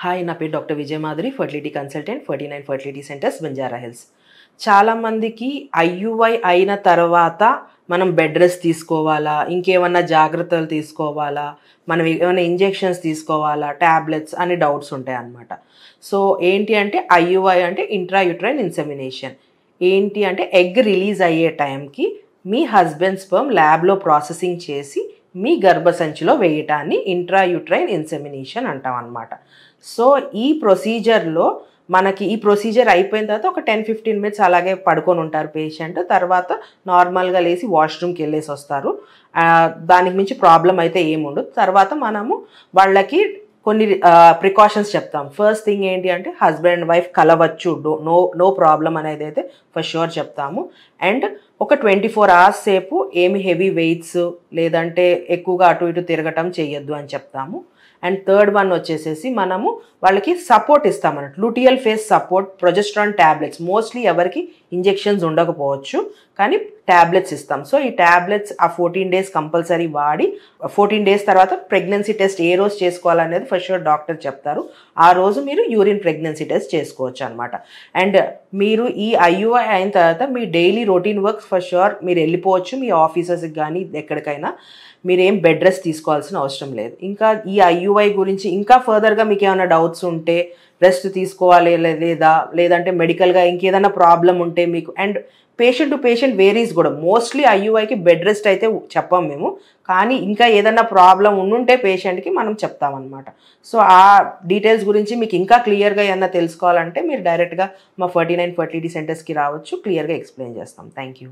Hi, నా పేరు doctor Vijaya Madhuri, fertility consultant, 49 fertility centres, Banjara Hills. చాలామందికి ఐయుఐ అయిన తర్వాత మనం బెడ్ రెస్ట్ తీసుకోవాలా, ఇంకేమన్నా జాగ్రత్తలు తీసుకోవాలా, మనం ఏమైనా ఇంజెక్షన్స్ తీసుకోవాలా, ట్యాబ్లెట్స్ అని డౌట్స్ ఉంటాయి అన్నమాట. సో ఏంటి అంటే ఐయుఐ అంటే ఇంట్రాయూట్రైన్ ఇన్సెమినేషన్. ఏంటి అంటే ఎగ్ రిలీజ్ అయ్యే టైంకి మీ హస్బెండ్ స్పెర్మ్ ల్యాబ్లో ప్రాసెసింగ్ చేసి మీ గర్భసంచిలో వేయటాన్ని ఇంట్రాయూట్రైన్ ఇన్సెమినేషన్ అంటాం అన్నమాట. సో ఈ ప్రొసీజర్లో మనకి ఈ ప్రొసీజర్ అయిపోయిన తర్వాత ఒక 10-15 మినిట్స్ అలాగే పడుకొని ఉంటారు పేషెంట్. తర్వాత నార్మల్గా లేచి వాష్రూమ్కి వెళ్ళేసి వస్తారు. దానికి మించి ప్రాబ్లం అయితే ఏముండదు. తర్వాత మనము వాళ్ళకి కొన్ని ప్రికాషన్స్ చెప్తాం. ఫస్ట్ థింగ్ ఏంటి అంటే హస్బెండ్ అండ్ వైఫ్ కలవచ్చు, నో ప్రాబ్లం అనేది అయితే ఫర్ షూర్ చెప్తాము. అండ్ ఒక 24 hours సేపు ఏమి హెవీ వెయిట్స్ లేదంటే ఎక్కువగా అటు ఇటు తిరగటం చేయొద్దు అని చెప్తాము. అండ్ థర్డ్ వన్ వచ్చేసేసి మనము వాళ్ళకి సపోర్ట్ ఇస్తామన్నట్టు, luteal phase support, progesterone tablets. Mostly ఎవరికి ఇంజెక్షన్స్ ఉండకపోవచ్చు కానీ ట్యాబ్లెట్స్ ఇస్తాం. సో ఈ ట్యాబ్లెట్స్ ఆ 14 days కంపల్సరీ వాడి 14 days తర్వాత ప్రెగ్నెన్సీ టెస్ట్ ఏ రోజు చేసుకోవాలనేది ఫర్ షూర్ డాక్టర్ చెప్తారు. ఆ రోజు మీరు యూరిన్ ప్రెగ్నెన్సీ టెస్ట్ చేసుకోవచ్చు అనమాట. అండ్ మీరు ఈ ఐయుఐ అయిన తర్వాత మీ daily routine works for sure మీరు వెళ్ళిపోవచ్చు, మీ ఆఫీసెస్కి కానీ ఎక్కడికైనా. మీరేం బెడ్ రెస్ట్ తీసుకోవాల్సిన అవసరం లేదు. ఇంకా ఈ ఐయుఐ గురించి ఇంకా ఫర్దర్గా మీకు ఏమైనా డౌట్స్ ఉంటే, రెస్ట్ తీసుకోవాలి లేదంటే మెడికల్గా ఇంకేదైనా ప్రాబ్లం ఉంటే మీకు, and patient to patient varies కూడా. మోస్ట్లీ ఐయుఐకి బెడ్ రెస్ట్ అయితే చెప్పాం మేము, కానీ ఇంకా ఏదైనా ప్రాబ్లం ఉండుంటే పేషెంట్కి మనం చెప్తామన్నమాట. సో ఆ డీటెయిల్స్ గురించి మీకు ఇంకా క్లియర్గా ఏమన్నా తెలుసుకోవాలంటే మీరు డైరెక్ట్గా మా 49 ఫర్టిలిటీ సెంటర్స్కి రావచ్చు, క్లియర్గా ఎక్స్ప్లెయిన్ చేస్తాం. Thank you.